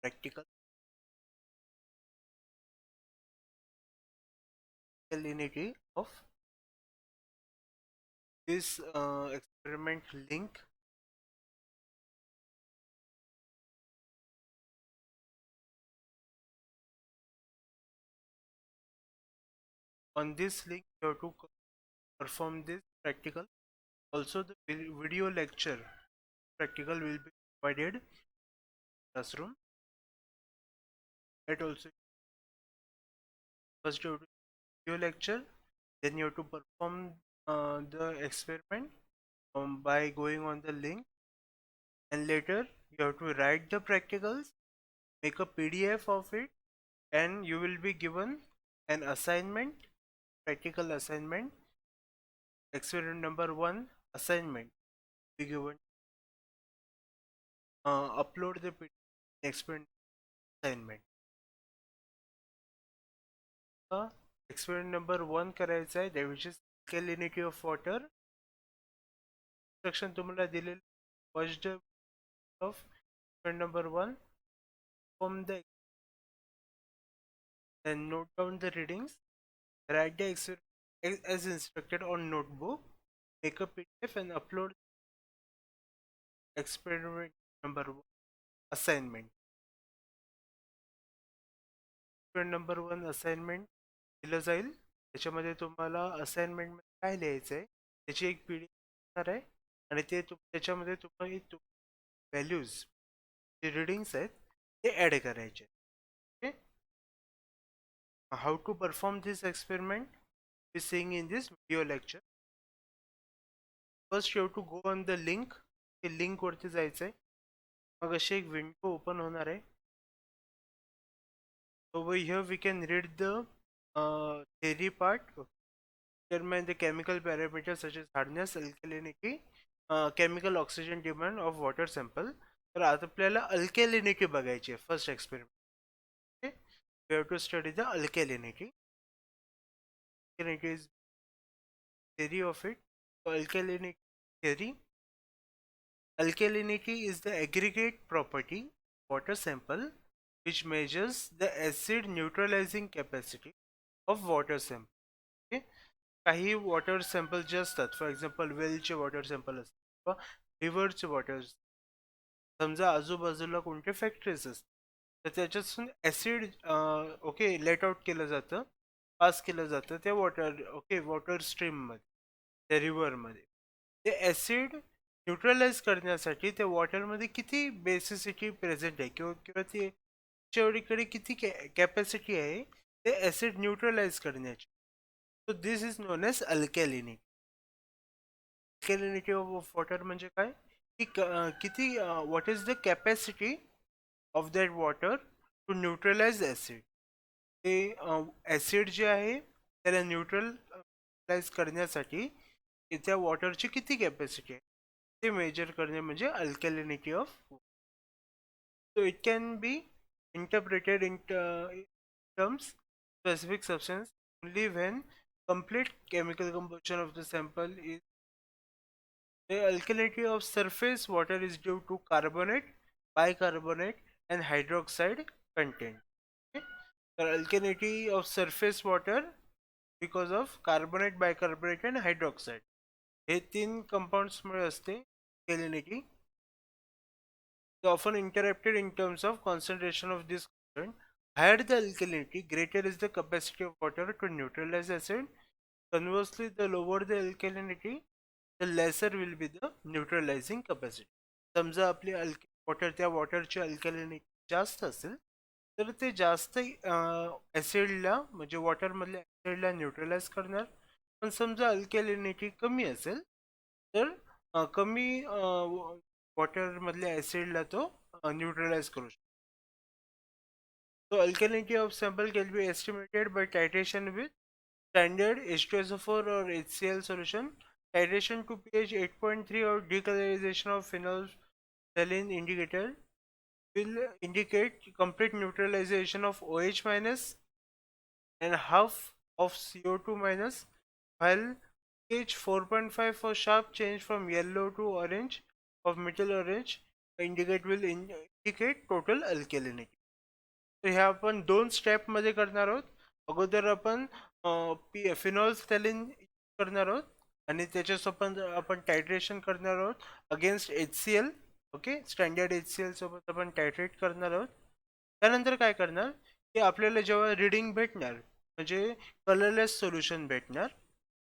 practical salinity of this experiment link. On this link, you have to perform this practical. Also, the video lecture practical will be provided in classroom. That also first you have to video lecture, then you have to perform the experiment by going on the link, and later you have to write the practicals, make a PDF of it, and you will be given an assignment, practical assignment, experiment number 1 assignment. Be given upload the PDF experiment assignment. Experiment number 1 करायचा आहे, that which is alkalinity of water. Instruction तुम्हाला दिलेले first of experiment number 1, from the then note down the readings, write the experiment as instructed on notebook, make a PDF and upload experiment number 1 assignment. Experiment number 1 assignment दिलं जाईल. त्याच्यामध्ये तुम्हाला assignment मध्ये काय लिहायचं आहे त्याची एक PDF असणार आहे, आणि ते त्याच्यामध्ये तुम्हाला व्हॅल्यूज जे रिडिंग्स आहेत ते ॲड करायचे. Okay, how to perform this experiment we seeing in this video lecture. First you have to go on the link. ते लिंकवरती जायचं आहे, मग अशी एक विंडो ओपन होणार आहे. Over here we can read the theory part. Determine the chemical parameters such as hardness, alkalinity, chemical oxygen demand of water sample. तर आता आपल्याला अल्कॅलिनिटी बघायची आहे first experiment. Okay, we have to study the alkalinity. Alkalinity is theory of it. So alkalinity theory. Alkalinity is the aggregate property water sample which measures the acid neutralizing capacity of water sample. Okay, काही water sample जे असतात, for example वेलचे water sample असतात किंवा रिव्हरचे water, समजा आजूबाजूला कोणते factories असतात, तर त्याच्यातून ॲसिड ओके लेट आउट केलं जातं, पास केलं जातं त्या वॉटर ओके वॉटर स्ट्रीममध्ये, त्या रिव्हरमध्ये. ते ॲसिड न्यूट्रलाइज करण्यासाठी त्या वॉटरमध्ये किती बेसिसिटी प्रेझेंट आहे किंवा किंवा ती एवढीकडे किती कॅपॅसिटी आहे ते ॲसिड न्यूट्रलाइज करण्याची. So this is known as alkalinity. Alkalinity of water म्हणजे काय की किती what is the capacity of that water to neutralise acid. ते ॲसिड जे आहे त्याला न्यूट्रलाइज करण्यासाठी त्या वॉटरची किती कॅपॅसिटी आहे ते मेजर करणे म्हणजे alkalinity of. So it can be interpreted in terms specific substance only when complete chemical composition of the sample is. The alkalinity of surface water is due to carbonate, bicarbonate and hydroxide content. Okay? The alkalinity of surface water because of carbonate, bicarbonate and hydroxide. हे तीन compounds मुळे असते alkalinity. Often interrupted in terms of concentration of this component. Higher the alkalinity, greater is the capacity of water to neutralize acid. Conversely, the lower the alkalinity, the lesser will be the neutralizing capacity. समजा आपली water त्या वॉटरची अल्कॅलिनिटी जास्त असेल तर ते जास्त ॲसिडला म्हणजे वॉटरमधल्या ॲसिडला neutralise करणार. पण समजा अल्कॅलिनिटी कमी असेल तर कमी वॉटरमधल्या ॲसिडला तो न्यूट्रलाइज करू शकतो. So alkalinity of sample can be estimated by titration with standard H2SO4 or HCl solution. Titration to pH 8.3 or decolorization of phenolphthalein indicator will indicate complete neutralization of OH minus and half of CO2 minus, while pH 4.5 for sharp change from yellow to orange of middle orange indicate total alkalinity. तर ह्या आपण 2 स्टेपमध्ये करणार आहोत. अगोदर आपण फिनॉल्फथॅलीन करणार आहोत आणि त्याच्यासोबत आपण टायट्रेशन करणार आहोत against HCl. Okay, standard HCl सोबत आपण टायट्रेट करणार आहोत. त्यानंतर काय करणार की आपल्याला जेव्हा रीडिंग भेटणार म्हणजे कलरलेस सोल्युशन भेटणार,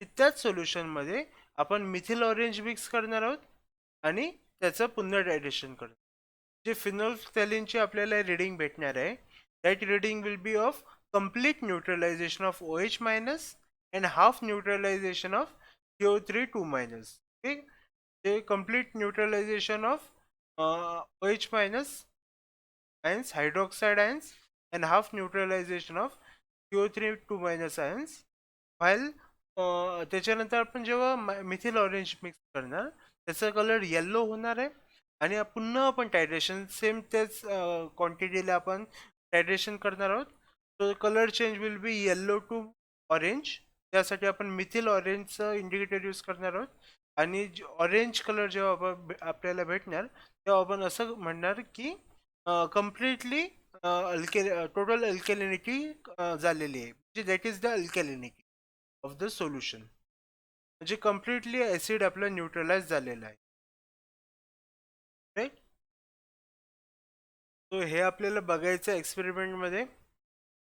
त्याच सोल्युशनमध्ये आपण मिथिल ऑरेंज मिक्स करणार आहोत आणि त्याचं पुन्हा टायट्रेशन करणार. जे फिनोल्फथॅलीनची आपल्याला रीडिंग भेटणार आहे, that reading will be of complete neutralization of OH minus and half neutralization of CO3 2 minus. Okay, the complete neutralization of OH minus ions, hydroxide ions, and half neutralization of CO3 2 minus ions. while त्याच्यानंतर आपण जेव्हा methyl orange mix करणार त्याचा colour yellow होणार आहे आणि पुन्हा आपण टायट्रेशन सेम त्याच क्वांटिटीला आपण टायट्रेशन करणार आहोत. तो colour change will be yellow to orange. त्यासाठी आपण मिथिल ऑरेंजचं इंडिकेटर यूज करणार आहोत आणि ऑरेंज कलर जेव्हा आपल्याला भेटणार तेव्हा आपण असं म्हणणार की कम्प्लिटली टोटल अल्कॅलिनिटी झालेली आहे, म्हणजे that is the alkalinity of the solution, म्हणजे कम्प्लिटली ऍसिड आपला न्यूट्रलाइज झालेला आहे. राईट. सो हे आपल्याला बघायचं एक्सपेरिमेंटमध्ये.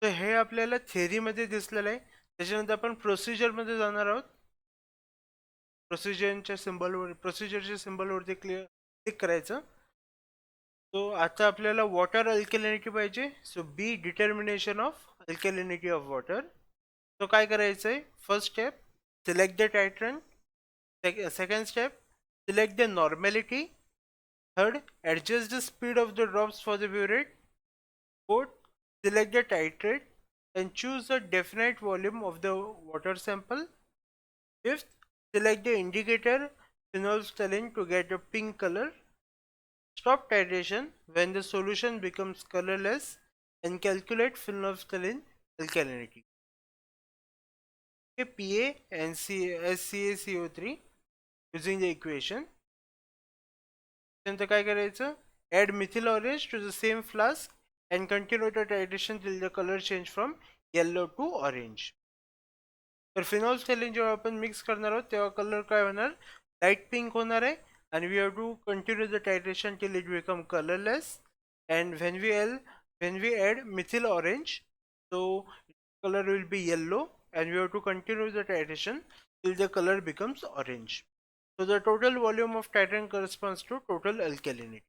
तर हे आपल्याला थेअरीमध्ये दिसलेलं आहे. त्याच्यानंतर आपण प्रोसिजरमध्ये जाणार आहोत. प्रोसिजरच्या सिम्बॉलवरती क्लिक करायचं. सो आता आपल्याला वॉटर अल्कॅलिनिटी पाहिजे. So be determination of alkalinity of water. तो काय करायचं आहे, first step select the titrant. Second step select the normality. Third, adjust the speed of the drops for the burette. Fourth, select the titrate and choose a definite volume of the water sample. Fifth, select the indicator phenolphthalein to get a pink color. Stop titration when the solution becomes colorless and calculate phenolphthalein alkalinity. Okay, Pa and SCaCO3 using the equation. त्यानंतर काय करायचं, add methyl orange to the same flask and continue the titration till the colour change from yellow to orange. तर phenolphthalein जेव्हा आपण mix करणार आहोत तेव्हा colour काय होणार, लाईट पिंक होणार आहे आणि we have to continue the titration till it become colourless. And when we add methyl orange, so color will be yellow and we have to continue the titration till the color becomes orange. So the total volume of titrant corresponds to total alkalinity.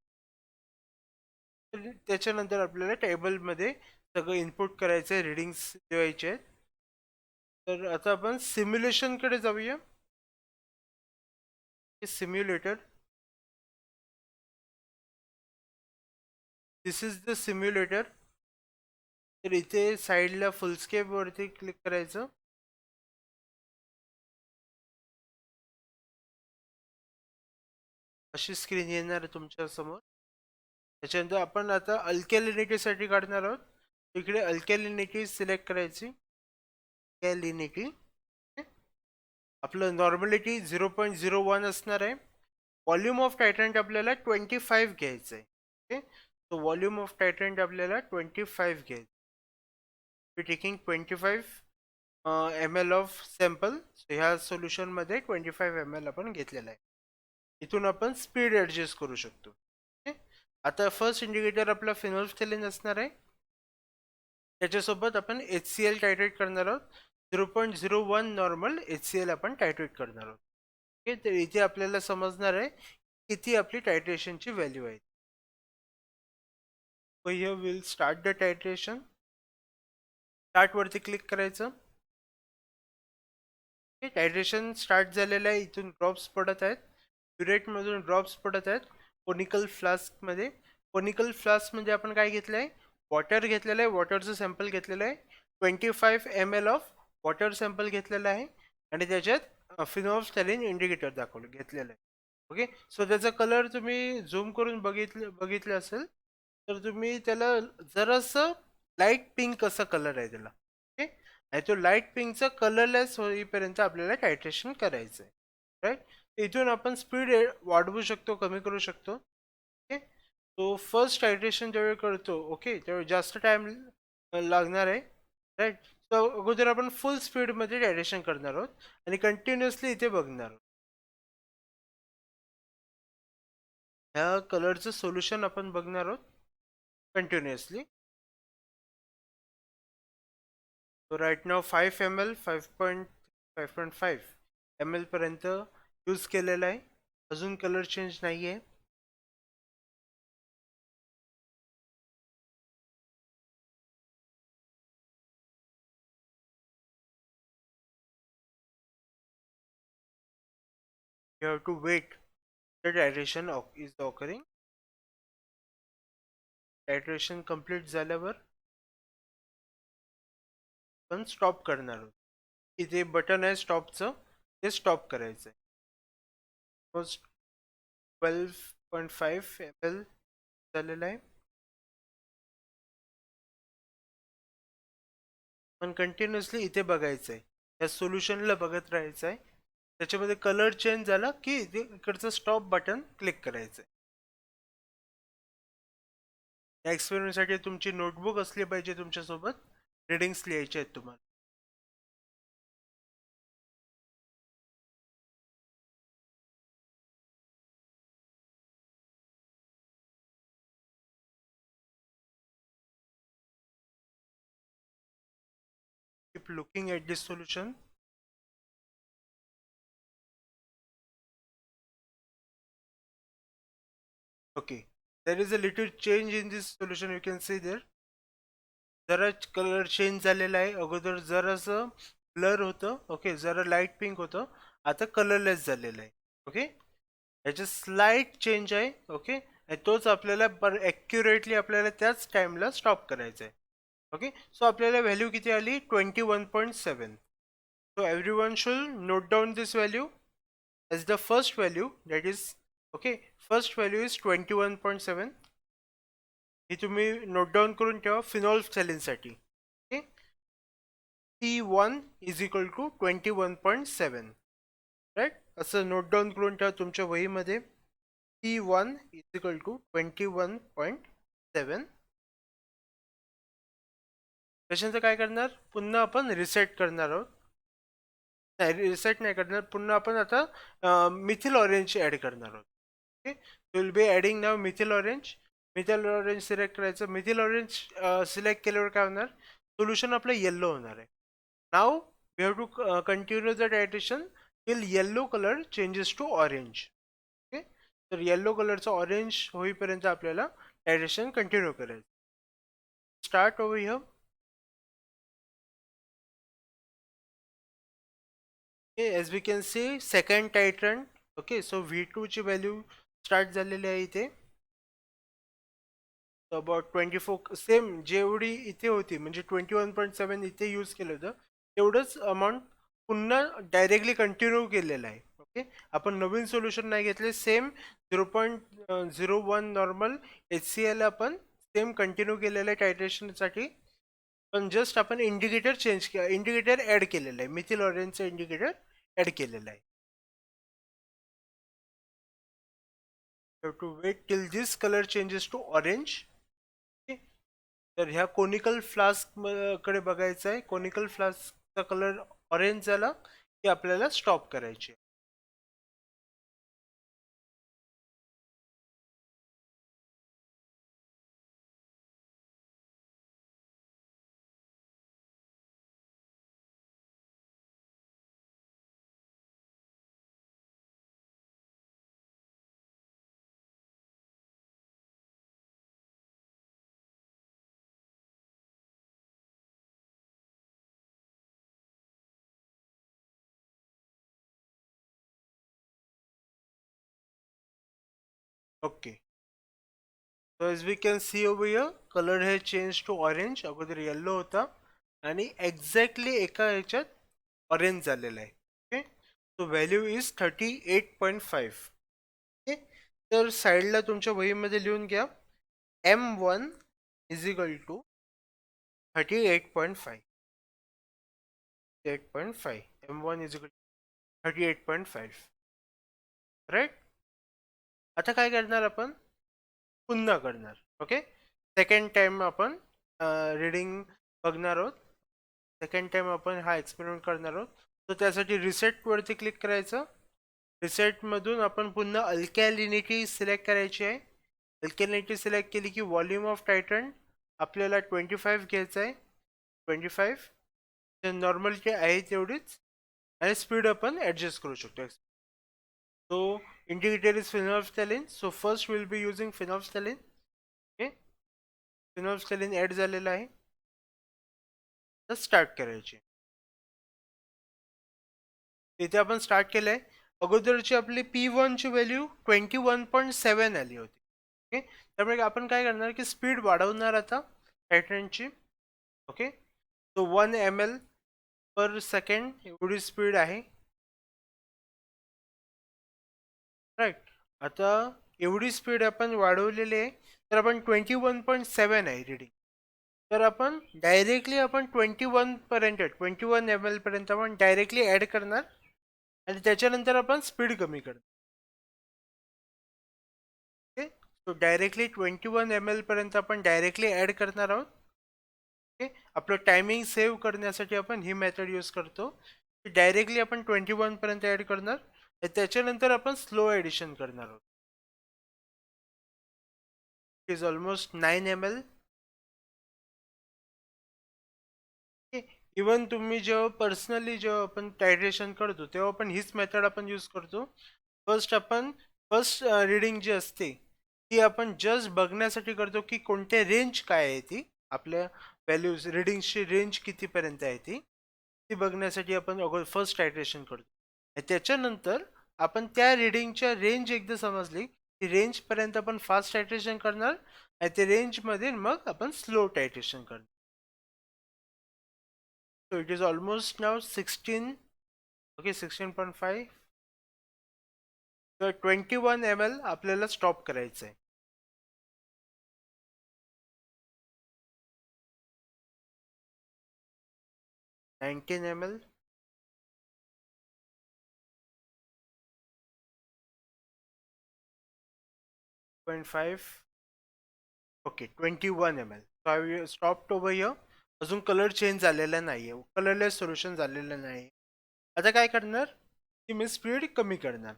त्याच्यानंतर आपल्याला टेबलमध्ये सगळं input करायचं आहे, readings द्यायचे आहेत. तर आता आपण सिम्युलेशनकडे जाऊया. Simulator, this is the simulator. तर इथे साईडला फुलस्केप वरती क्लिक करायचं. अशी स्क्रीन येणार आहे तुमच्या समोर. त्याच्यानंतर आपण आता अल्कॅलिनिटीसाठी काढणार आहोत. इकडे अल्कॅलिनिटी सिलेक्ट करायची. अल्कॅलिनिटी आपलं नॉर्मलिटी 0.01 असणार आहे. व्हॉल्यूम ऑफ टायट्रंट आपल्याला 25 घ्यायचं आहे. Okay, so volume of titrant आपल्याला 25 घ्यायचं. We taking 25 ml of sample. ह्या सोल्युशनमध्ये 25 ml आपण घेतलेला आहे. इथून आपण स्पीड ॲडजस्ट करू शकतो. आता फर्स्ट इंडिकेटर आपला फिनॉल्फथॅलीन असणार आहे. त्याच्यासोबत आपण HCl टायट्रेट करणार आहोत. 0.01 नॉर्मल HCl आपण टायट्रेट करणार आहोत. ओके, तर इथे आपल्याला समजणार आहे किती आपली टायट्रेशनची व्हॅल्यू आहे. So here will start the titration. Start वरती क्लिक करायचं. टायट्रेशन स्टार्ट झालेलं आहे. इथून ड्रॉप्स पडत आहेत, ब्युरेटमधून ड्रॉप्स पडत आहेत कोनिकल फ्लास्कमध्ये. कोनिकल फ्लास्कमध्ये आपण काय घेतलं आहे, वॉटर घेतलेलं आहे. वॉटरचं सॅम्पल घेतलेलं आहे. 25 ml ऑफ वॉटर सॅम्पल घेतलेलं आहे आणि त्याच्यात फिनॉल्फथॅलीन इंडिकेटर घेतलेलं आहे. ओके, सो त्याचा कलर तुम्ही झूम करून बघितलं असेल तर तुम्ही त्याला जरासं लाईट पिंक असा कलर आहे त्याला. ओके, आणि तो लाईट पिंकचा कलरलेस होईपर्यंत आपल्याला टायट्रेशन करायचं आहे. राईट. इथून आपण स्पीड वाढवू शकतो, कमी करू शकतो. ओके, तो फर्स्ट टायट्रेशन ज्यावेळी करतो ओके त्यावेळी जास्त टाइम लागणार आहे राईट. तर अगोदर आपण फुल स्पीडमध्ये टायट्रेशन करणार आहोत आणि कंटिन्युअसली इथे बघणार आहोत. ह्या कलरचं सोल्युशन आपण बघणार आहोत कंटिन्युअसली. तो राईट नाव 5 ml 5.5 ml पर्यंत यूज केलेला आहे. अजून कलर चेंज नाही आहे. You have to wait the titration is occurring. Titration complete झाल्यावर पण स्टॉप करणार आहोत. इथे बटन आहे स्टॉपचं, ते स्टॉप करायचं आहे. 12.5 ml झालेलं आहे. पण कंटिन्युअसली इथे बघायचं आहे, या सोल्युशनला बघत राहायचं आहे. त्याच्यामध्ये कलर चेंज झाला की इकडचं स्टॉप बटन क्लिक करायचं आहे. या एक्सपेरिमेंटसाठी तुमची नोटबुक असली पाहिजे तुमच्यासोबत, रिडिंग्स लिहायचे आहेत तुम्हाला. Keep looking at this solution. Okay, there is a little change in this solution, you can see there. जरा कलर चेंज झालेला आहे. अगोदर जरासं ब्लर होतं ओके, जरा लाईट पिंक होतं, आता कलरलेस झालेलं आहे ओके. याचे स्लाइट चेंज आहे ओके. तोच आपल्याला ॲक्युरेटली आपल्याला त्याच टाइमला स्टॉप करायचा आहे ओके. सो आपल्याला व्हॅल्यू किती आली 21.7. So every one should note down this value as the first value that is okay. First value is 21.7. ही तुम्ही नोट डाऊन करून ठेवा फिनॉल सेलिनसाठी okay. T1 is equal to 21.7 right. असं नोट डाऊन करून ठेवा तुमच्या वहीमध्ये. T1 is equal to 21.7. त्याच्यानंतर काय करणार, पुन्हा आपण रिसेट करणार आहोत. नाही, रिसेट नाही करणार, पुन्हा आपण आता मिथिल ऑरेंज ॲड करणार आहोत okay. Will be adding now methyl orange. Methyl orange select करायचं. मिथिल ऑरेंज सिलेक्ट केल्यावर काय होणार, सोल्युशन आपलं येल्लो होणार आहे. Now we have to continue the titration till yellow colour changes to orange okay. तर येल्लो कलरचा ऑरेंज होईपर्यंत आपल्याला टायट्रेशन कंटिन्यू करायचं. Start over here. Okay, as we can see second titrant okay. So V2 ची value start झालेली आहे इथे. About 24 same जेवढी इथे होती म्हणजे 21.7 इथे यूज केलं होतं तेवढंच अमाऊंट पुन्हा डायरेक्टली कंटिन्यू केलेलं आहे ओके. आपण नवीन सोल्युशन नाही घेतले. सेम 0.01 नॉर्मल HCl आपण सेम कंटिन्यू केलेलं आहे टायट्रेशनसाठी. पण जस्ट आपण इंडिकेटर चेंज केला, इंडिकेटर ॲड केलेलं आहे, मिथिल ऑरेंजचं इंडिकेटर ॲड केलेलं आहे. To wait till this colour changes to orange. तर ह्या कोनिकल फ्लास्क कडे बघायचं आहे. कोनिकल फ्लास्कचा कलर ऑरेंज झाला की आपल्याला स्टॉप करायचे. Okay. So as we can see over here colour हे चेंज टू ऑरेंज. अगोदर येल्लो होता आणि एक्झॅक्टली एका ह्याच्यात ऑरेंज झालेला आहे okay. So value is 38.5 okay. तर साईडला तुमच्या वहीमध्ये लिहून घ्या M1 is equal to 38.5. 8.5 M1 is equal 38.5 right. आता काय करणार आपण, पुन्हा करणार. ओके, सेकंड टाइम आपण रीडिंग बघणार आहोत. सेकंड टाइम आपण हा एक्सपेरिमेंट करणार आहोत. तर त्यासाठी रिसेट वरती क्लिक करायचं. रिसेट मधून आपण पुन्हा अल्कॅलिनिटी सिलेक्ट करायची आहे. अल्कॅलिनिटी सिलेक्ट केली की व्हॉल्यूम ऑफ टायटन आपल्याला 25 घ्यायचं आहे. 25 नॉर्मल आहे तेवढीच, आणि स्पीड आपण ऍडजस्ट करू शकतो. So indicator is phenolphthalein. So first we'll be using phenolphthalein. Okay, phenolphthalein add झालेला आहे. तर स्टार्ट करायची. इथे आपण स्टार्ट केलंय. अगोदरची आपली P1 ची व्हॅल्यू 21.7 आली होती. ओके, त्यामुळे आपण काय करणार की स्पीड वाढवणार आता टायटनची. ओके, तो 1 ml पर सेकंड एवढी स्पीड आहे. राईट, आता एवढी स्पीड आपण वाढवलेली आहे. तर आपण 21.7 आहे रीडिंग. तर आपण डायरेक्टली आपण 21 पर्यंत 21 ml पर्यंत आपण डायरेक्टली ऍड करणार, आणि त्याच्यानंतर आपण स्पीड कमी करणार. ओके, सो डायरेक्टली 21 ml पर्यंत आपण डायरेक्टली ऍड करणार आहोत. ओके, आपलं टायमिंग सेव्ह करण्यासाठी आपण ही मेथड यूज करतो. डायरेक्टली आपण 21 पर्यंत ऍड करणार, त्याच्यानंतर आपण स्लो ऍडिशन करणार आहोत. It is almost 9 ml. Even तुम्ही जेव्हा पर्सनली जेव्हा आपण टायट्रेशन करतो तेव्हा आपण हीच मेथड आपण यूज करतो. फर्स्ट रीडिंग जी असते ती आपण जस्ट बघण्यासाठी करतो की कोणत्या रेंज काय आहे, ती आपल्या व्हॅल्यूज रीडिंगची रेंज कितीपर्यंत आहे ती बघण्यासाठी आपण फर्स्ट टायट्रेशन करतो. त्याच्यानंतर आपण त्या रीडिंगच्या रेंज एकदा समजली की रेंजपर्यंत आपण फास्ट टायट्रेशन करणार, आणि त्या रेंजमध्ये मग आपण स्लो टायट्रेशन करणार. So it is almost now 16, okay, 16.5. तर 21 ml आपल्याला स्टॉप करायचं आहे. 19 ml, 0.5, okay, 21 ml. So I will stop over here. अजून कलर चेंज झालेला नाहीये, कलरलेस सोल्युशन झालेलं नाही. आता काय करणार की मी स्पीड कमी करणार.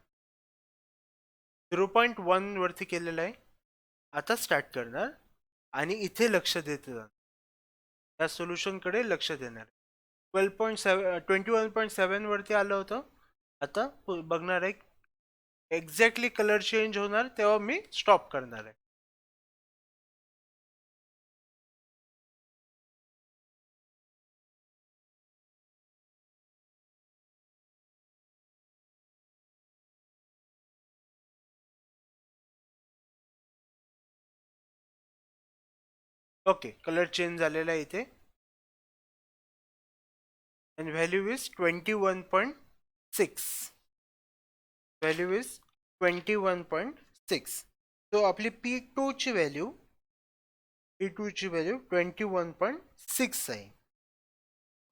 0.1 वरती केलेलं आहे. आता स्टार्ट करणार आणि इथे लक्ष देत जाणार, त्या सोल्युशनकडे लक्ष देणार. 21.7 वरती आलं होतं. आता बघणार आहे एक्झॅक्टली कलर चेंज होणार तेव्हा मी स्टॉप करणार आहे. ओके, कलर चेंज झालेला आहे इथे, and value is 21.6. value is 21.6. so आपली P2 ची व्हॅल्यू 21.6 आहे.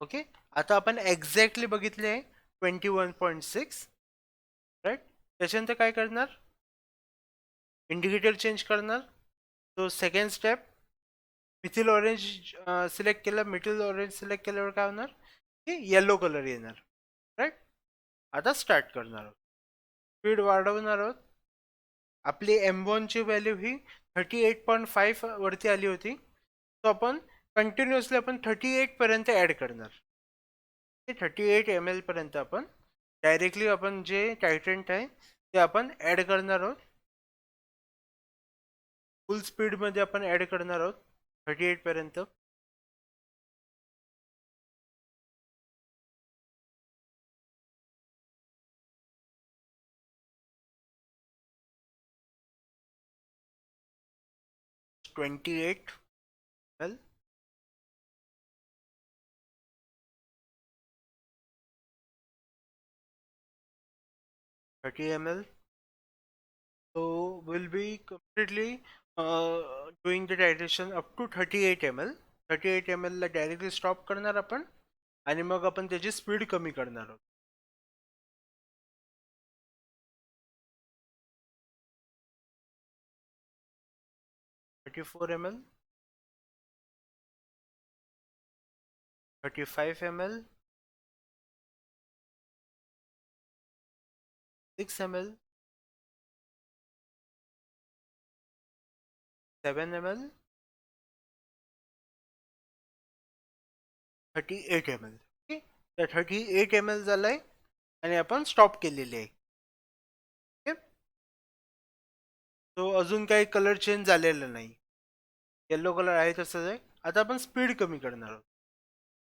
ओके, आता आपण एक्झॅक्टली बघितले आहे 21.6. राईट, त्याच्यानंतर काय करणार, इंडिकेटर चेंज करणार. So second step, methyl orange select केलं. मिथिल ऑरेंज सिलेक्ट केल्यावर काय होणार की येलो कलर येणार. राईट, आता स्टार्ट करणार आहोत, स्पीड वाढवणार आहोत. आपली M1 ची व्हॅल्यू ही 38.5 वरती आली होती. सो आपण कंटिन्युअसली आपण 38 पर्यंत ऍड करणार. 38 ml पर्यंत आपण डायरेक्टली आपण जे टायट्रेंट आहे ते आपण ऍड करणार आहोत. फुल स्पीड मध्ये आपण ऍड करणार आहोत 38 पर्यंत. $28 ml, $30 ml. So we'll be completely doing the titration up to 38 ml. 38 ml ला डायरेक्टली स्टॉप करणार आपण, आणि मग आपण त्याची स्पीड कमी करणार आहोत. 34 ml, 35 ml, 6 ml, 7 ml, 38 ml. Okay, तर 38 ml झालंय आणि आपण स्टॉप केलेली आहे. ओके, तो अजून काही कलर चेंज झालेला नाही, येल्लो कलर आहे तसंच आहे. आता आपण स्पीड कमी करणार आहोत.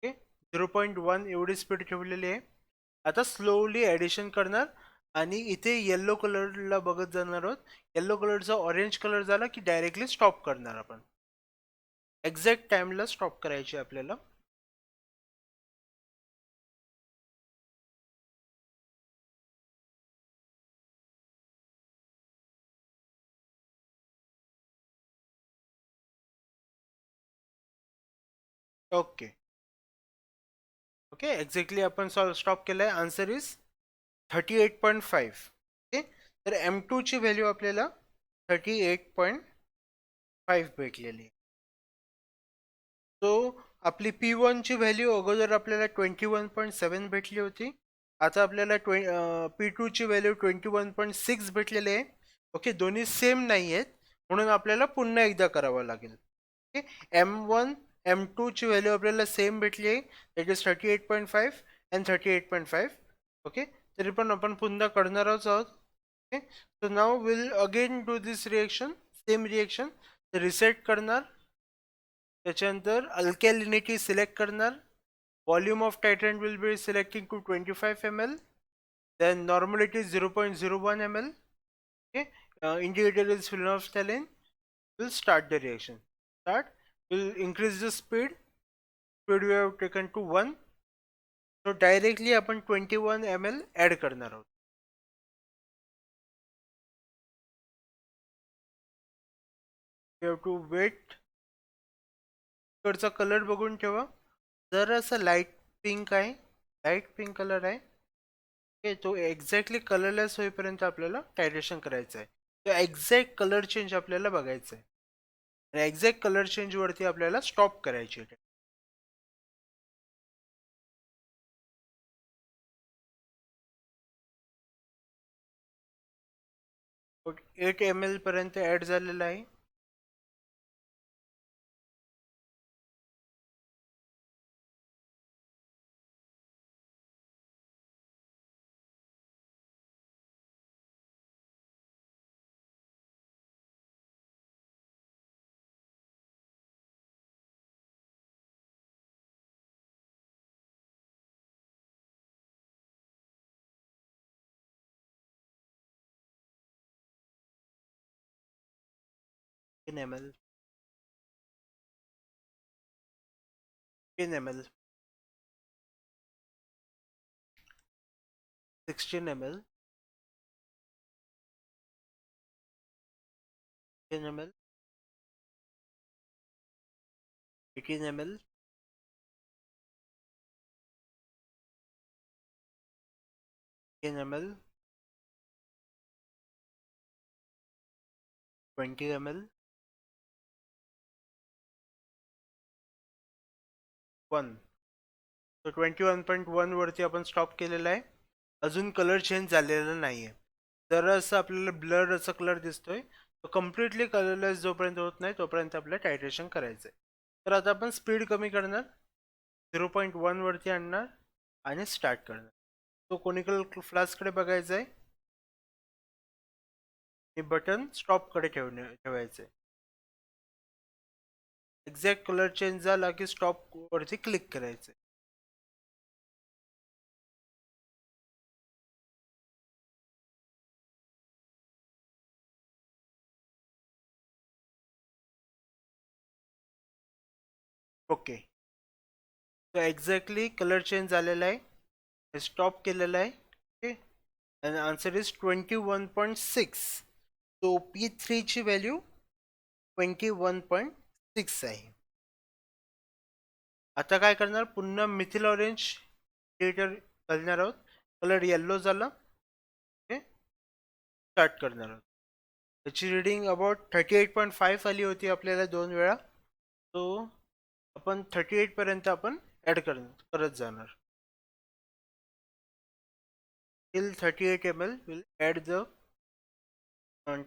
ओके, 0.1 एवढी स्पीड ठेवलेली आहे. आता स्लोली ॲडिशन करणार आणि इथे येल्लो कलरला बघत जाणार आहोत. येल्लो कलरचा ऑरेंज कलर झाला की डायरेक्टली स्टॉप करणार आपण. एक्झॅक्ट टाइमला स्टॉप करायची आपल्याला. ओके ओके, एक्झॅक्टली आपण स्टॉप केलाय. Answer is 38.5. ओके, तर M2 ची व्हॅल्यू आपल्याला 38.5 भेटलेली. सो आपली P1 ची व्हॅल्यू अगोदर आपल्याला 21.7 भेटली होती. आता आपल्याला P2 ची व्हॅल्यू 21.6 भेटलेली आहे. ओके, दोन्ही सेम नाही आहेत म्हणून आपल्याला पुन्हा एकदा करावं लागेल. ओके, M1 M2 ची व्हॅल्यू आपल्याला सेम भेटली आहे, दॅट इज 38.5 अँड 38.5. ओके, तरी पण आपण पुन्हा करणारच आहोत. Okay, so now will again do this reaction, same reaction. Reset करणार, त्याच्यानंतर अल्कॅलिनिटी सिलेक्ट करणार. Volume of titrant will be selecting to 25 ml. Then normality is 0.01 ml. Okay, indicator is phenolphthalein. We'll start the reaction. Start. We'll increase the speed. Speed we have taken to 1. So directly आपण 21 ml add करणार आहोत. We have to wait. कडचा colour बघून ठेवा. जरासा light pink आहे, light pink colour आहे. Okay, तो एक्झॅक्टली कलरलेस होईपर्यंत आपल्याला टायट्रेशन करायचं आहे. तो एक्झॅक्ट कलर चेंज आपल्याला बघायचं आहे आणि एक्झॅक्ट कलर चेंज वरती आपल्याला स्टॉप करायची आहे. 8 ml पर्यंत ऍड झालेला आहे. ml 10 ml 16 ml 10 ml 18 ml 10 ml 20 ml 1. तो 21.1 वरती आपण स्टॉप केलेला आहे. अजून कलर चेंज झालेला नाही आहे. जरासं आपल्याला ब्लर असा कलर दिसतोय. तो कम्प्लिटली कलरलेस जोपर्यंत होत नाही तोपर्यंत आपल्याला टायट्रेशन करायचं आहे. तर आता आपण स्पीड कमी करणार, 0.1 वरती आणणार आणि स्टार्ट करणार. तो कोनिकल फ्लास्ककडे बघायचा आहे आणि बटन स्टॉपकडे ठेवायचं आहे. एक्झॅक्ट कलर चेंज झाला की स्टॉप वरती क्लिक करायचं. ओके, तर एक्झॅक्टली कलर चेंज झालेला आहे, हे स्टॉप केलेलं आहे. ओके, आणि आन्सर इज 21.6. तो P3 ची व्हॅल्यू 21.6 आहे. आता काय करणार, पुन्हा मिथिल ऑरेंज थिएटर घालणार आहोत. कलर येल्लो झाला. ओके, स्टार्ट करणार आहोत. याची रिडिंग अबाउट 38.5 आली होती आपल्याला 2 वेळा. सो आपण 38 पर्यंत आपण ऍड करत जाणार. till 38 ml will add the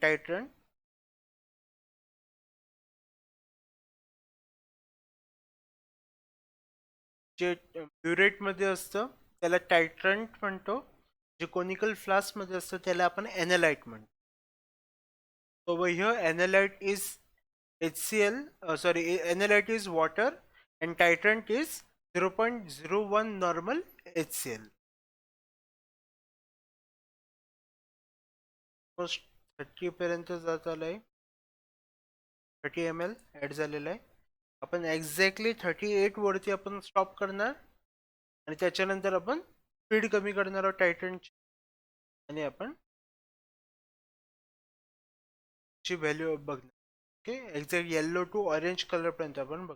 titrant. जे ब्युरेट मध्ये असतं त्याला टायट्रंट म्हणतो. जे कोनिकल फ्लास्क मध्ये असतं त्याला आपण एनालाइट म्हणतो. over here analyte is HCl, sorry, analyte is water and titrant is 0.01 normal HCl. Almost 30 पर्यंत जात आलंय. 30 ml ऍड झालेलं आहे. आपण एक्झॅक्टली 38 वरती आपण स्टॉप करणार आणि त्याच्यानंतर आपण स्पीड कमी करणार आहोत टायटनची आणि आपण ची व्हॅल्यू बघणार. Okay, exact yellow to orange colour पर्यंत आपण बघ.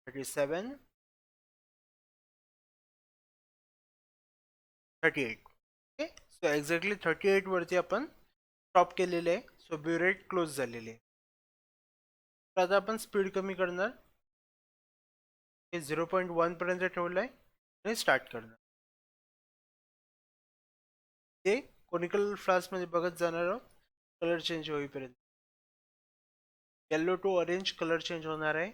$37, $38. ओके, सो एक्झॅक्टली 38 वरती आपण स्टॉप केलेले आहे. सो ब्युरेट क्लोज झालेले आहे. तर आता आपण स्पीड कमी करणार. हे 0.1 पर्यंत ठेवलं आहे आणि स्टार्ट करणार. ते कोनिकल फ्लास्क मध्ये बघत जाणार आहोत कलर चेंज होईपर्यंत. Yellow to orange colour change होणार आहे.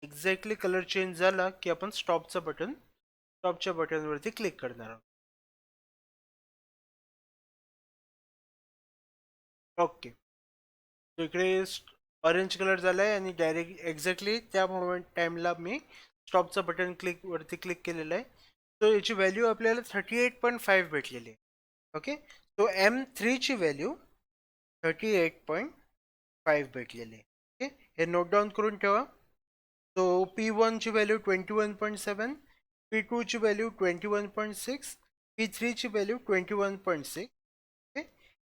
एक्झॅक्टली कलर चेंज झाला की आपण स्टॉपच्या बटनवरती क्लिक करणार आहोत. ओके, इकडे ऑरेंज कलर झालाय आणि डायरेक्ट एक्झॅक्टली त्या मोमेंट टाइमला मी स्टॉपचं बटन वरती क्लिक केलेलं आहे. सो याची व्हॅल्यू आपल्याला 38.5 भेटलेली आहे. ओके, सो M3 ची व्हॅल्यू 38.5 भेटलेली आहे. ओके, हे नोट डाऊन करून ठेवा. सो P1 ची व्हॅल्यू 21.7, P2 ची व्हॅल्यू 21.6, P3 ची व्हॅल्यू 21.6.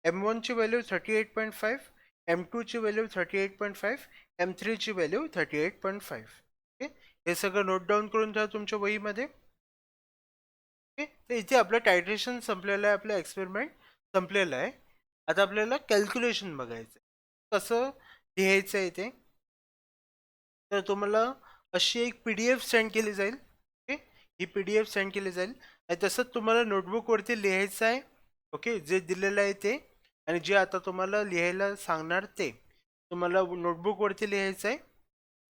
M1 ची व्हॅल्यू 38.5, M2 ची व्हॅल्यू 38.5, M3 ची व्हॅल्यू 38.5. ओके, हे सगळं नोट डाऊन करून ठेवा तुमच्या वहीमध्ये. ओके, तर इथे आपलं टायट्रेशन संपलेलं आहे, आपलं एक्सपेरिमेंट संपलेलं आहे. आता आपल्याला कॅल्क्युलेशन बघायचं कसं लिहायचं आहे ते. तर तुम्हाला अशी एक PDF सेंड केली जाईल. ओके, ही PDF सेंड केली जाईल आणि तसंच तुम्हाला नोटबुकवरती लिहायचं आहे. ओके, जे दिलेलं आहे ते आणि जे आता तुम्हाला लिहायला सांगणार ते तुम्हाला नोटबुकवरती लिहायचं आहे.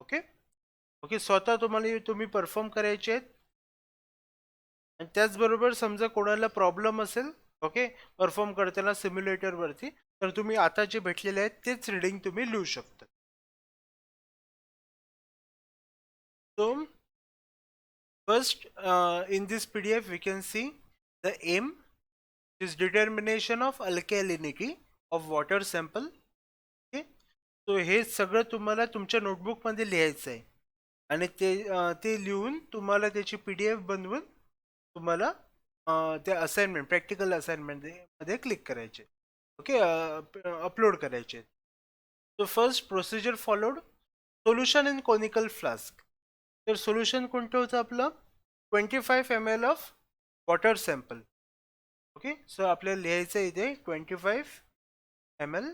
ओके ओके, स्वतः तुम्ही परफॉर्म करायचे आहेत. आणि त्याचबरोबर समजा कोणाला प्रॉब्लेम असेल ओके परफॉर्म करताना सिम्युलेटरवरती तर तुम्ही आता जे भेटलेले आहेत तेच रीडिंग तुम्ही लिहू शकता. So first in this PDF we can see the aim is determination of alkalinity of water sample. Okay, so हे सगळं तुम्हाला तुमच्या नोटबुकमध्ये लिहायचं आहे आणि ते लिहून तुम्हाला त्याची PDF बनवून तुम्हाला ते असाइनमेंट प्रॅक्टिकल असाइनमेंट मध्ये क्लिक करायचे. ओके, अपलोड करायचे. So first procedure followed. Solution in conical flask. तर सोल्युशन कोणतं होतं आपलं 25 ml of water sample. Okay, so आपल्याला लिहायचं इथे 25 ml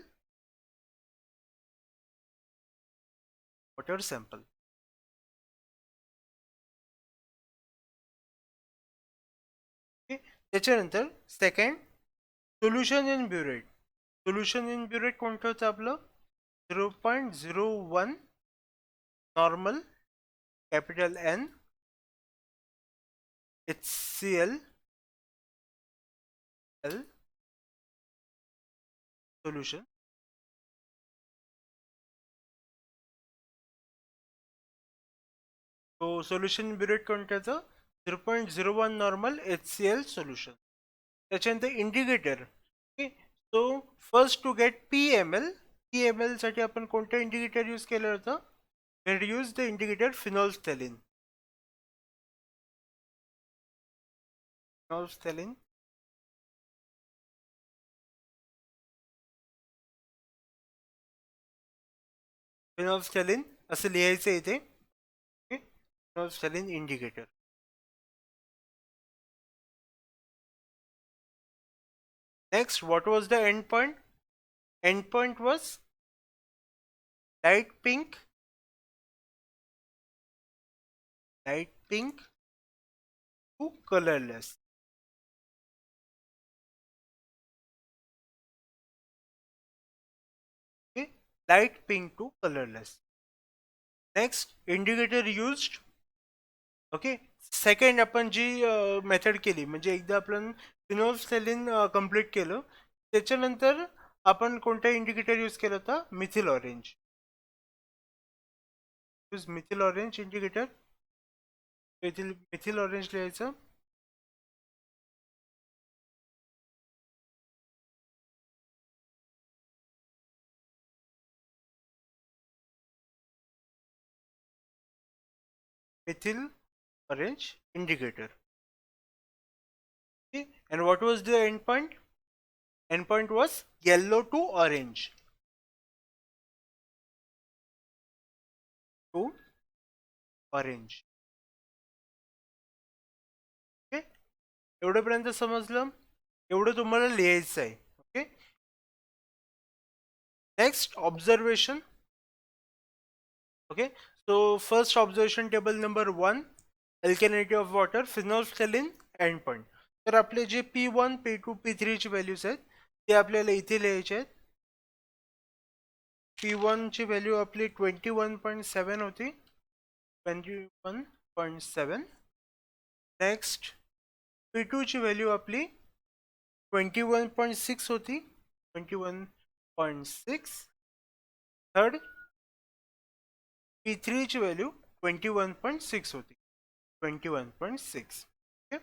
वॉटर सॅम्पल. त्याच्यानंतर second solution in burette. Solution in burette कोणतं होतं आपलं 0.01 normal capital N HCl solution. तो सोल्युशन ब्युरेट कोणत्याचं 0.01 नॉर्मल HCl सोल्युशन. त्याच्यानंतर indicator. Okay, so first to get PML साठी आपण कोणतं इंडिकेटर यूज केलं होतं we use the indicator phenolphthalein. phenolphthalein. Phenolphthalein असं लिहायचं इथे. Phenolphthalein indicator. Next, what was the endpoint? Endpoint was light pink to colorless. Okay, light pink to colorless. Next, indicator used. Okay, second आपण जी method केली, म्हणजे एकदा आपण फिनोल्फथॅलीन complete केलं, त्याच्यानंतर आपण कोणता इंडिकेटर यूज केला होता? Methyl orange. Use methyl orange indicator. Methyl orange लिहायचं. Methyl orange indicator. Okay, and what was the endpoint? Endpoint was yellow to orange. To orange. Okay, एवढेपर्यंत समजलं? एवढं तुम्हाला लिहायचं आहे. Okay, next observation. Okay, so first observation table number 1, alkalinity of water, phenolphthalein endpoint. तर आपले जे P1, P2, P3 ची व्हॅल्यूज आहेत ते आपल्याला इथे लिहायचे आहेत. P1 ची व्हॅल्यू आपली 21.7 होती. 21.7. नेक्स्ट, P2 ची व्हॅल्यू आपली 21.6 होती. 21.6. थर्ड, P3 ची व्हॅल्यू 21.6 होती. 21.6. ओके,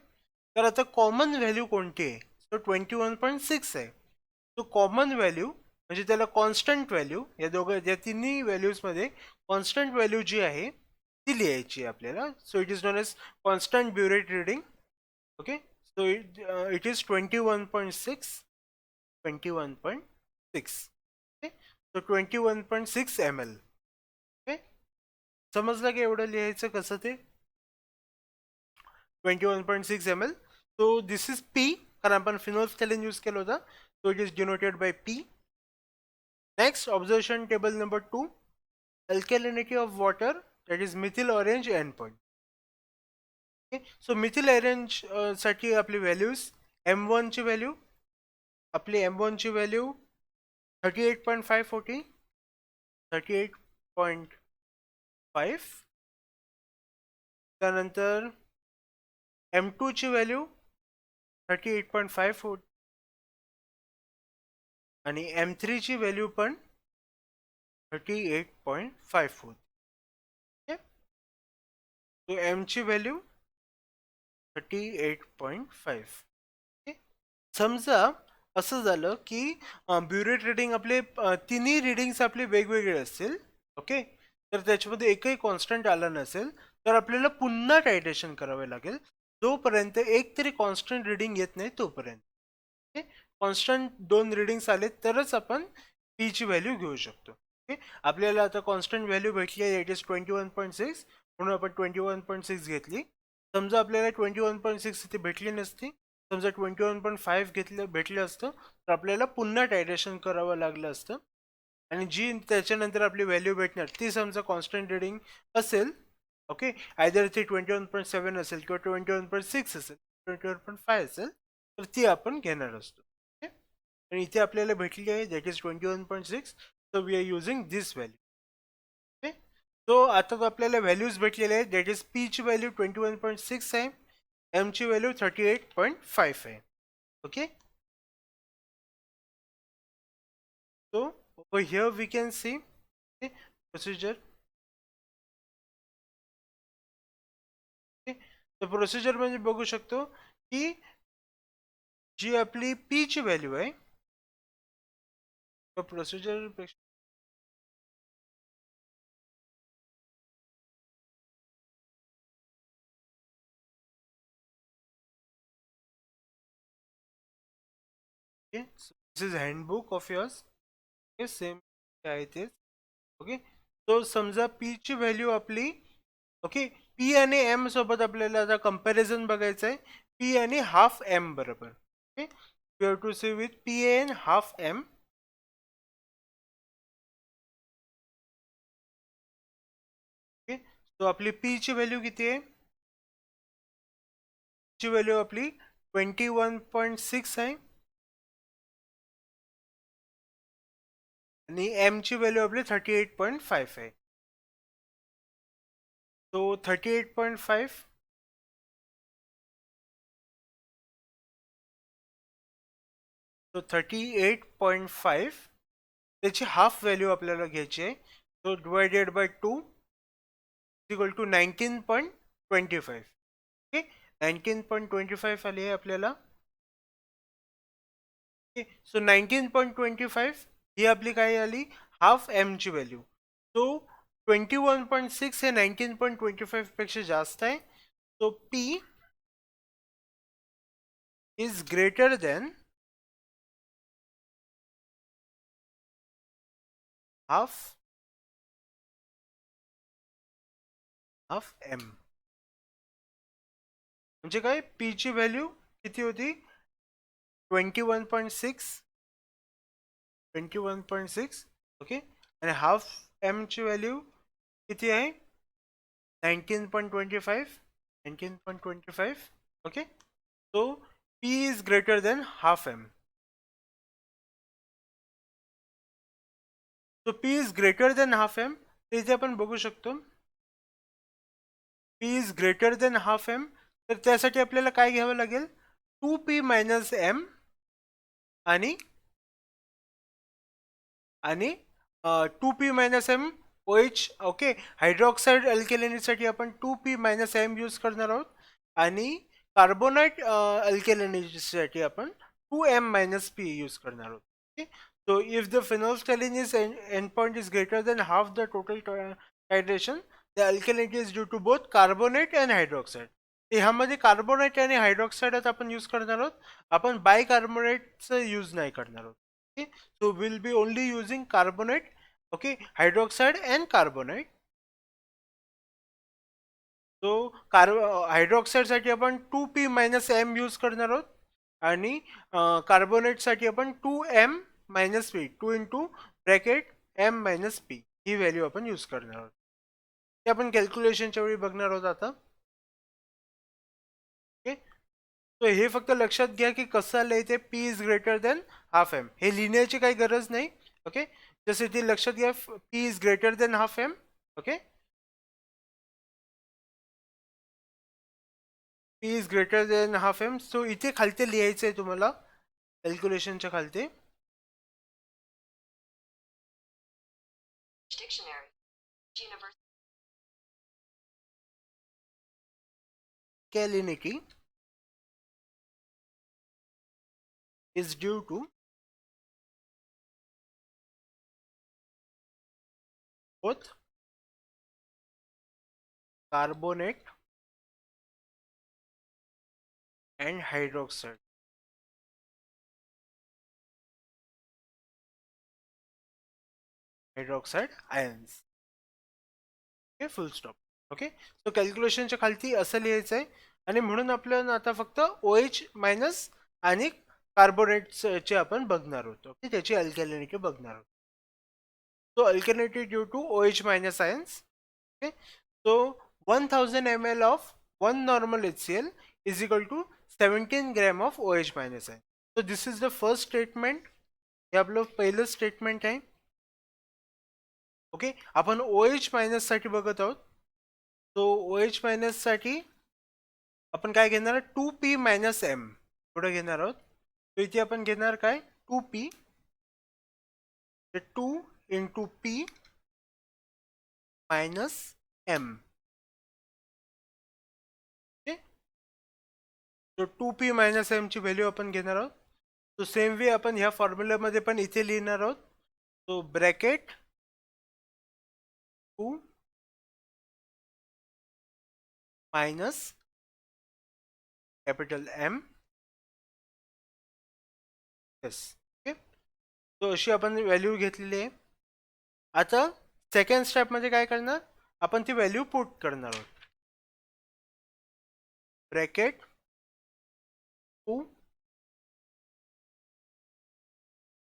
तर आता कॉमन व्हॅल्यू कोणती आहे? तो 21.6 आहे. तो कॉमन व्हॅल्यू म्हणजे त्याला कॉन्स्टंट व्हॅल्यू, या तिन्ही व्हॅल्यूजमध्ये कॉन्स्टंट व्हॅल्यू जी आहे ती लिहायची आपल्याला. So it is known as constant burette reading. Okay, so it is 21.6. 21.6. Okay, so 21.6 ml. Okay, समजलं की एवढं लिहायचं कसं ते? 21.6 ml. So this is P, कारण आपण phenolphthalein यूज केलं होतं. So it is denoted by P. Next, observation table number 2, alkalinity of water, that is methyl orange endpoint. Okay, so methyl orange साठी आपली व्हॅल्यूज, M1 ची value, आपली M1 ची value 38.5 होती. 38.5. त्यानंतर M2 ची व्हॅल्यू 38.5 होती आणि M3 ची व्हॅल्यू पण 38.5 होती. तो M ची व्हॅल्यू 38.5. समजा असं झालं की ब्युरेट रिडिंग आपले तिन्ही रिडिंग्स आपले वेगवेगळे असतील. ओके, तर त्याच्यामध्ये एकही कॉन्स्टंट आला नसेल तर आपल्याला पुन्हा टायट्रेशन करावे लागेल, जोपर्यंत एक तरी कॉन्स्टंट रिडिंग येत नाही तोपर्यंत. ओके, कॉन्स्टंट 2 रिडिंग्स आले तरच आपण पी ची व्हॅल्यू घेऊ शकतो. ओके, आपल्याला आता कॉन्स्टंट व्हॅल्यू भेटली आहे, इट इज 21.6, म्हणून आपण 21.6 घेतली. समजा आपल्याला 21.6 इथे भेटली नसती, समजा 21.5 भेटलं असतं, तर आपल्याला पुन्हा टायट्रेशन करावं लागलं असतं. आणि जी त्याच्यानंतर आपली व्हॅल्यू भेटणार ती समजा कॉन्स्टंट रिडिंग असेल. ओके, आयदर ती 21.7 असेल किंवा 21.6 असेल, 21.5 असेल, तर ती आपण घेणार असतो. ओके, आणि इथे आपल्याला भेटली आहे that is 21.6. So we are using this value. Okay, so आता आपल्याला व्हॅल्यूज भेटलेले आहेत. दॅट इज पी ची व्हॅल्यू 21.6 आहे, एम ची व्हॅल्यू 38.5 आहे. Okay, so over here we can see, okay, procedure. तर प्रोसिजर म्हणजे बघू शकतो की जी आपली पी ची व्हॅल्यू आहे, procedure Okay, so this is handbook of yours. Okay, same आहे तेच. ओके, सो समजा पी ची व्हॅल्यू आपली, ओके, पी आणि एम सोबत आपल्याला आता कंपॅरिझन बघायचं आहे. पी आणि हाफ एम बरोबर. Okay, you have to see with P and half M. Okay, so आपली पी ची व्हॅल्यू किती आहे? ची व्हॅल्यू आपली 21.6 आहे आणि एम ची व्हॅल्यू आपली 38.5 आहे. सो 38.5, सो 38.5 त्याची हाफ व्हॅल्यू आपल्याला घ्यायची आहे. So divided by 2 equal to 19.25. Okay, 19.25 आली आहे आपल्याला. ओके, सो 19.25 ही आपली काय आली? हाफ एम ची व्हॅल्यू. सो 21.6 हे 19.25 पेक्षा जास्त आहे. So P is greater than half M. म्हणजे काय? पी ची व्हॅल्यू किती होती? 21.6. ओके, आणि हाफ एम ची व्हॅल्यू किती आहे? 19.25. Okay, so P is greater than half M. So P is greater than half M, इथे आपण बघू शकतो P is greater than half M. तर त्यासाठी आपल्याला काय घ्यावं लागेल? 2p मायनस एम आणि 2p minus M OH. Okay, hydroxide अल्केलिनीसाठी आपण 2p मायनस एम यूज करणार आहोत आणि कार्बोनाइट अल्केलिनीसाठी आपण 2m मायनस पी यूज करणार आहोत. Okay, so if the phenolphthalein is endpoint is greater than half the total hydration, the alkalinity is due to both carbonate and hydroxide. ह्यामध्ये carbonate आणि हायड्रॉक्साईडच आपण use करणार आहोत. आपण बायकार्बोनेटचं यूज नाही करणार आहोत. Okay, so we'll be only using carbonate, okay, hydroxide and carbonate. So hydroxide साठी आपण 2p मायनस एम यूज करणार आहोत आणि कार्बोनेट साठी आपण 2m minus P, 2 into bracket m minus P ही व्हॅल्यू आपण यूज करणार आहोत. ते आपण कॅल्क्युलेशनच्या वेळी बघणार आहोत आता. ओके, तो हे फक्त लक्षात घ्या की कसं लिहायचं. P is greater than half M हे लिहिण्याची काही गरज नाही. ओके, जसे ते लक्षात घ्या, P is greater than half M. Okay, P is greater than half M. So इथे खालते लिहायचं आहे तुम्हाला कॅल्क्युलेशनच्या खालते. Alkalinity is due to both carbonate and hydroxide. Ions. Okay, full stop. Okay, so कॅल्क्युलेशनच्या खालती असं लिहायचं आहे आणि म्हणून आपल्याला आता फक्त OH मायनस आणि कार्बोनेटचे आपण बघणार आहोत. ओके, त्याची अल्कॅलिनिटी बघणार आहोत. So alkalinity due to OH minus ions. Okay, so 1000 ml of 1 normal HCl is equal to 17 gram of OH minus ion. So this is the first statement. हे आपलं पहिलं स्टेटमेंट आहे. ओके, आपण OH minus साठी बघत आहोत. So OH minus साठी आपण काय घेणार? 2p मायनस एम पुढे घेणार आहोत. तो इथे आपण घेणार काय? 2p, 2 into p minus M. Okay, so 2p minus M ची व्हॅल्यू आपण घेणार आहोत. सो सेम वे आपण ह्या फॉर्म्युल्यामध्ये पण इथे लिहिणार आहोत. So bracket 2 minus capital M yes. Okay, तो अशी आपण व्हॅल्यू घेतलेली आहे. आता सेकंड स्टेपमध्ये काय करणार, आपण ती व्हॅल्यू पुट करणार आहोत. Bracket two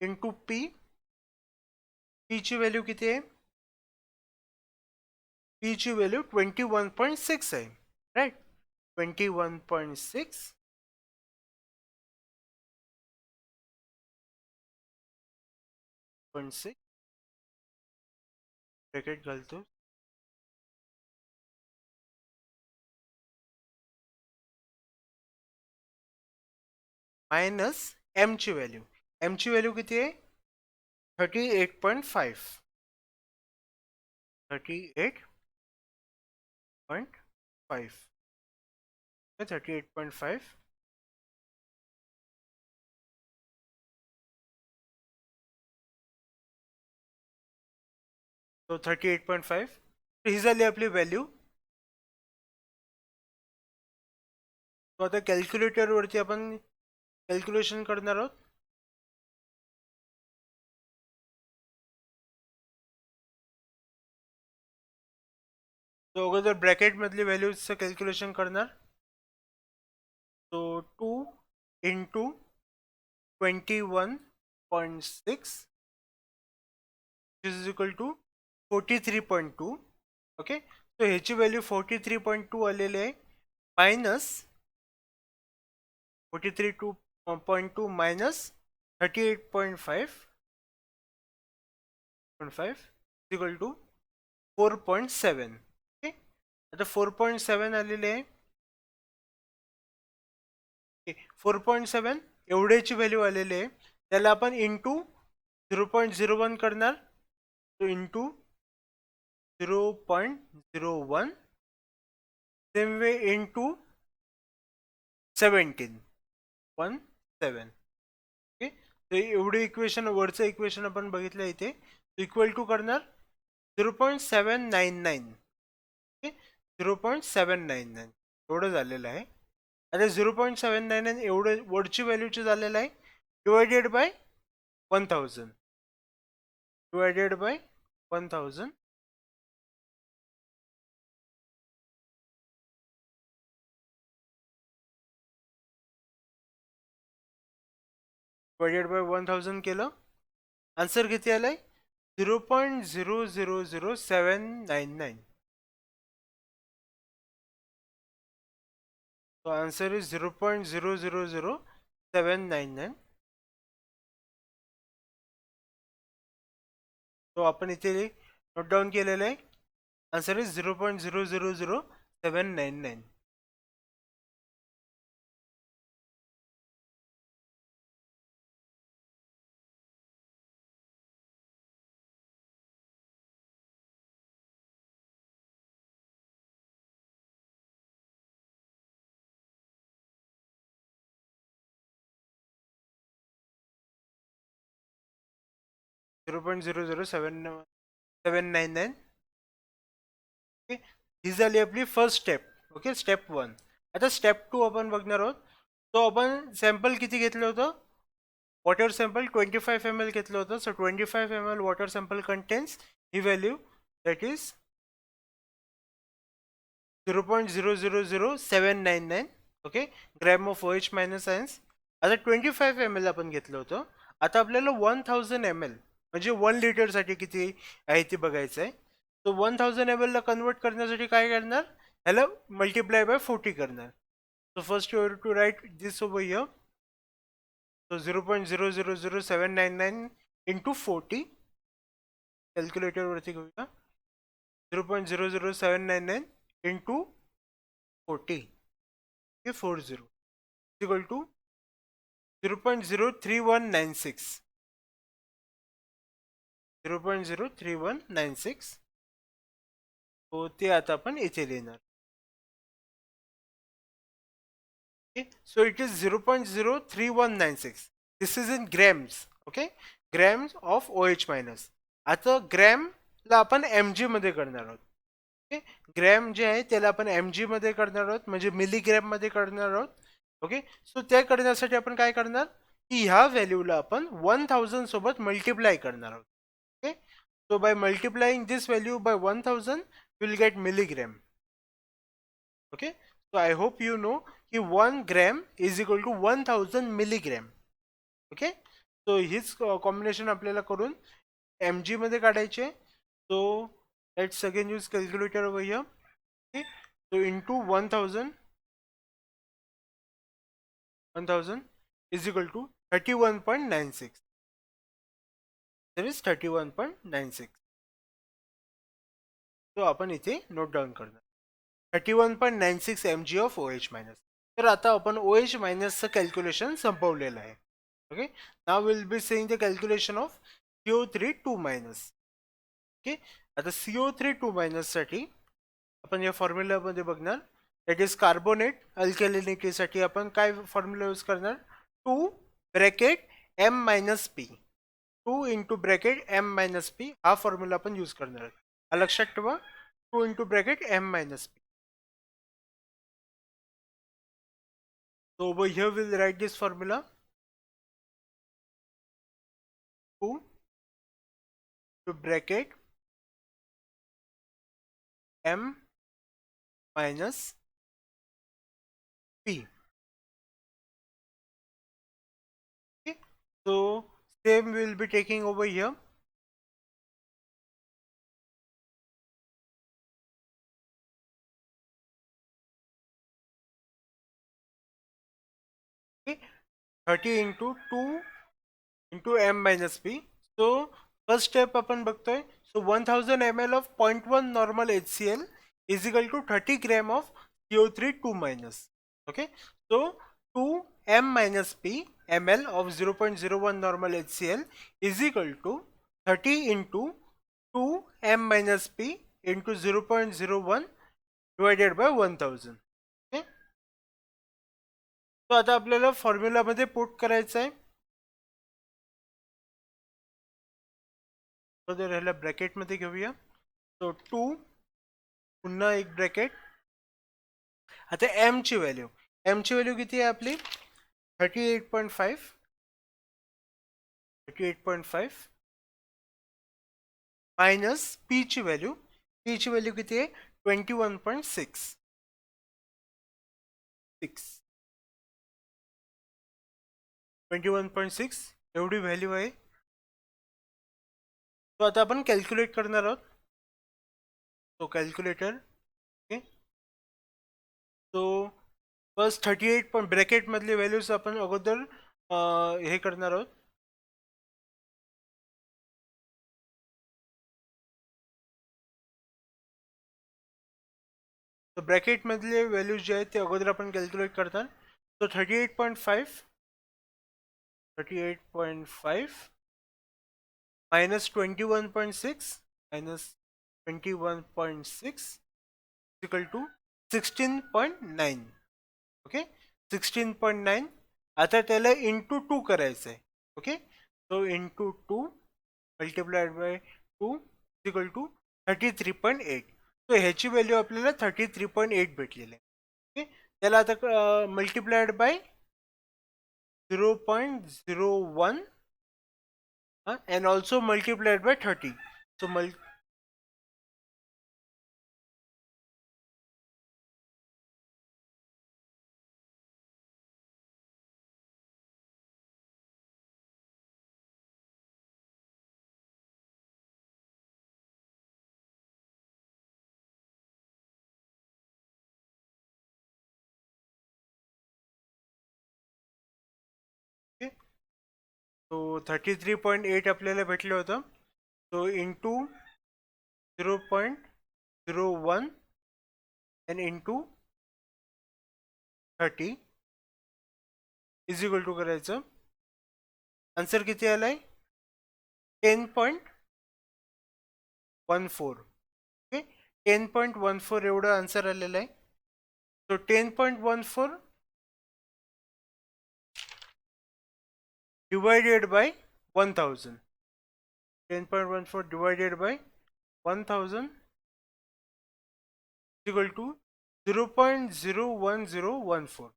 into P. पीची व्हॅल्यू किती आहे, पीची व्हॅल्यू 21.6 आहे, राईट. 21.6 ब्रॅकेट घालतो, मायनस एमची व्हॅल्यू. एमची व्हॅल्यू किती आहे, 38.5. 38.5. 38.5. सो 38.5 ही झाली आपली व्हॅल्यू. तो आता कॅल्क्युलेटरवरती आपण कॅल्क्युलेशन करणार आहोत. तो अगोदर ब्रॅकेटमधली व्हॅल्यूजचं कॅल्क्युलेशन करणार. So 2 into 21.6 is equal to 43.2. Okay, so ह्याची व्हॅल्यू 43.2 आलेली आहे, minus 43.2 minus 38.5 equal to 4.7. Okay, आता 4.7 आलेले आहे. 4.7 एवढ्याची व्हॅल्यू आलेली आहे, त्याला आपण इंटू 0.01 करणार. तो into 0.01 same way into 17. Okay, तर एवढे इक्वेशन, वरचं इक्वेशन आपण बघितलं इथे, इक्वल टू करणार 0.799. ओके, 0.799 एवढं झालेलं आहे. आता 0.799 एवढं वरची व्हॅल्यूची झालेलं आहे, divided by 1000. Divided by 1000 divided by 1000 केलं, आन्सर किती आलाय, 0.0000799. So answer is 0.0000799. तो आपण इथे नोट डाऊन केलेला आहे. Answer is 0.0000799. $0.00799. ओके, ही झाली आपली फर्स्ट स्टेप. Okay, step 1. आता स्टेप 2 आपण बघणार आहोत. तो आपण सॅम्पल किती घेतलं होतं, वॉटर सॅम्पल 25 ml घेतलं होतं. So 25 ml water sample contains he value, that is 0.0000799. Okay, gram of OH minus ions. आता 25 ml आपण घेतलं होतं. आता आपल्याला 1000 ml म्हणजे 1 लिटरसाठी किती आहे ते बघायचं आहे. तो 1000 ml ला कन्वर्ट करण्यासाठी काय करणार, ह्याला मल्टिप्लाय बाय 40 करणार. So first you have to write this over here. So 0.0000799 into 40. कॅल्क्युलेटरवरती घेऊया. 0.00799 इंटू 40, okay, 40 इक्वल टू 0.03196. 0.03196. तो ते आता आपण इथे लिहिणार. So it is 0.03196. This is in grams. Okay, grams of OH minus. आता ग्रॅमला आपण mg मध्ये करणार आहोत. ओके, ग्रॅम जे आहे त्याला आपण mg मध्ये करणार आहोत, म्हणजे मिलीग्रॅम मध्ये करणार आहोत. ओके, सो त्या करण्यासाठी आपण काय करणार, की ह्या व्हॅल्यूला आपण 1000 सोबत मल्टिप्लाय करणार आहोत. Okay, so by multiplying this value by 1000 will get milligram. Okay, so I hope you know की 1 gram is equal to 1000 milligram. Okay, so हीच कॉम्बिनेशन आपल्याला करून एम जी मध्ये काढायचे. So let's again use calculator over here. Okay, so into 1000 is equal to 31.96. There is 31.96. तो आपण इथे note down करणार. 31.96 mg ऑफ OH मायनस. तर आता आपण OH मायनसचं कॅल्क्युलेशन संपवलेलं आहे. Okay, now will be saying the calculation of CO3 2 minus. Okay, आता CO3 2 minus साठी आपण या फॉर्म्युलामध्ये बघणार. दॅट इज कार्बोनेट अल्कॅलिनिटीसाठी आपण काय फॉर्म्युला यूज करणार. 2 bracket m minus P. 2 into bracket m minus P हा फॉर्म्युला आपण यूज करणार आहे. हा लक्षात ठेवा. 2 into bracket m minus P. So over here we'll write this formula. 2 to bracket m minus p. Okay, so same we will be taking over here. Okay, 30 into 2 into m minus p. So first step आपण बघतोय. So 1000 ml of 0.1 normal HCl is equal to 30 gram of CO3 2 minus. Okay, so 2 m minus p ml of 0.01 normal HCl is equal to 30 into 2 m minus p into 0.01 divided by 1000. Okay, so आता आपल्याला फॉर्म्युलामध्ये put करायचं आहे. तर ह्याला ब्रॅकेटमध्ये घेऊया. So 2 पुन्हा एक bracket. आता m ची व्हॅल्यू किती आहे आपली. 38.5 मायनस p ची व्हॅल्यू किती आहे. 21.6. 21.6 एवढी व्हॅल्यू आहे. तो आता आपण कॅल्क्युलेट करणार आहोत. तो कॅल्क्युलेटर. ओके, सो फर्स्ट 38 पण ब्रॅकेट मधले व्हॅल्यूज आपण अगोदर हे करणार आहोत. तर ब्रॅकेट मधले व्हॅल्यूज जे आहेत ते अगोदर आपण कॅल्क्युलेट करतात. So 38.5 minus 21.6 equal to 16.9. Okay, 16.9. आता त्याला इंटू 2 करायचं आहे. Okay, so into 2 multiplied by 2 equal to 33.8. So ह्याची व्हॅल्यू आपल्याला 33.8 भेटलेली आहे. ओके, त्याला आता multiplied by 0.01 and also multiplied by 30. So okay, so 33.8 आपल्याला भेटलं होतं. So into 0.01 and into 30 is equal to करायचं. आन्सर किती आलाय. 10.14. ओके, 10.14 एवढं आन्सर आलेलं आहे. So 10.14 divided by 1000. 10.14 divided by 1000 equal to 0.01014.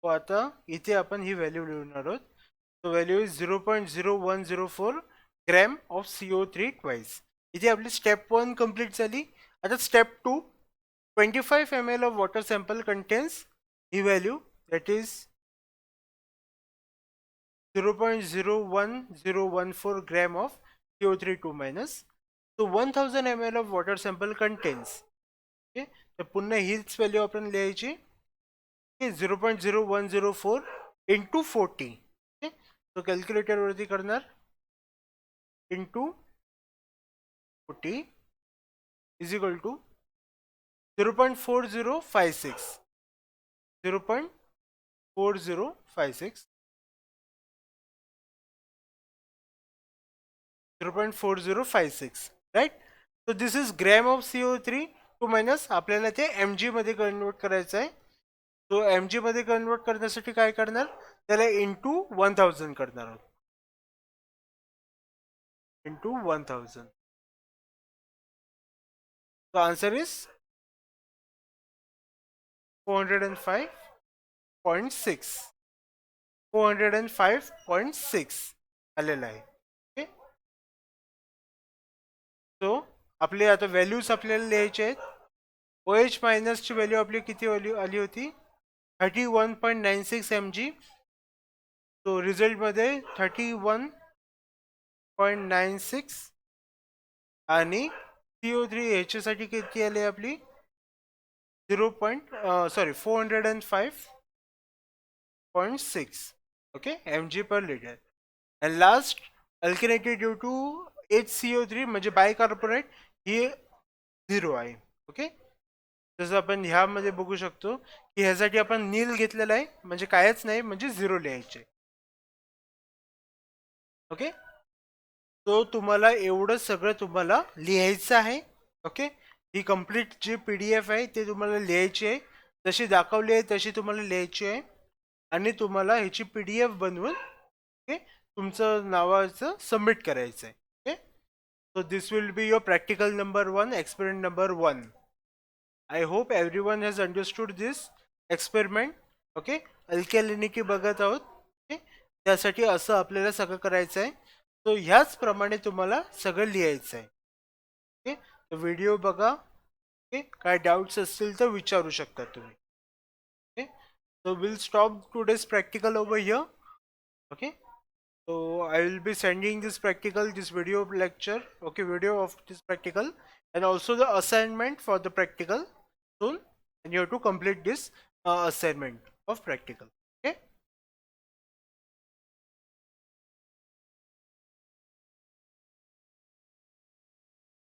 आता इथे आपण ही व्हॅल्यू लिहिणार आहोत. So value is 0.0104 gram of CO3 twice. इथे आपली स्टेप 1 कंप्लीट झाली. आता step 2, 25 ml of water sample contains he value that is 0.01014 gram of CO3 2 minus. So 1000 ml of water sample contains. Okay, तर पुन्हा हीच value आपण लिहायची. 0.0104 into 40. Okay, so calculator वरती करणार into 40 is equal to 0.4056. 0.4056. 0.4056, right? So this is gram of CO3 2 minus आपल्याला ते mg मध्ये कन्वर्ट करायचं आहे. तो mg मध्ये कन्वर्ट करण्यासाठी काय करणार, त्याला इंटू 1000 करणार आहोत. इंटू 1000. So answer is 405.6. 405.6 आलेला आहे. ओके, सो आपले आता व्हॅल्यूज आपल्याला लिहायचे आहेत. OH मायनसची व्हॅल्यू आपली किती व्हॅल्यू आली होती, 31.96 mg. सो रिझल्टमध्ये 31.96 आणि CO3 ह्याच्यासाठी किती आली आपली 405.6 okay mg per litre. And last alkalinity due to HCO3 म्हणजे बायकार्बोनेट ही 0 आहे. ओके, जसं आपण ह्यामध्ये बघू शकतो की ह्यासाठी आपण नील घेतलेला आहे, म्हणजे कायच नाही, म्हणजे 0 लिहायचे. ओके, तो तुम्हाला एवढं सगळं तुम्हाला लिहायचं आहे. ओके, ही कंप्लीट जी PDF आहे ते तुम्हाला लिहायची आहे, जशी दाखवली आहे तशी तुम्हाला लिहायची आहे आणि तुम्हाला ह्याची PDF बनवून ओके तुमचं नावाचं सबमिट करायचं आहे. Okay, so this will be your practical number 1, experiment number 1. I hope everyone has understood this experiment. Okay, alkalinity बघत आहोत. ओके, त्यासाठी असं आपल्याला सगळं करायचं आहे. सो ह्याच प्रमाणे तुम्हाला सगळं लिहायचं आहे. ओके, व्हिडिओ बघा. ओके, काय डाउट्स असतील तर विचारू शकता तुम्ही. Okay, so will stop today's practical over here. Okay, so I will be sending this practical, this video lecture, okay, video of this practical and also the assignment for the practical soon, and you have to complete this assignment of practical.